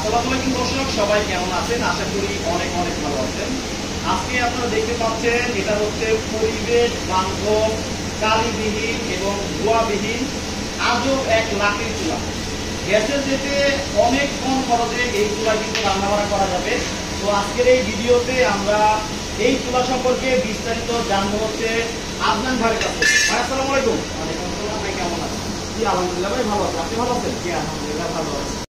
আসসালামু আলাইকুম দর্শক, সবাই কেমন আছেন? আশা করি অনেক অনেক ভালো আছেন। আজকে আপনারা দেখতে পাচ্ছেন এটা হচ্ছে পরিবেশ বান্ধব, কালিবিহীন এবং ধোঁয়াবিহীন আজব এক লাঠির চুলা। গ্যাসের যেতে অনেক কম খরচে এই চুলা কিন্তু রান্নাবান্না করা যাবে। তো আজকের এই ভিডিওতে আমরা এই চুলা সম্পর্কে বিস্তারিত জানবো হচ্ছে আদনান ভাইয়ের কাছে। ভাই আসসালামু আলাইকুম। ওয়ালাইকুম আসসালাম। ভাই কেমন আছেন? জি আলহামদুলিল্লাহ ভাই ভালো আছি। আপনি ভালো আছেন? জি আলহামদুলিল্লাহ ভালো আছি।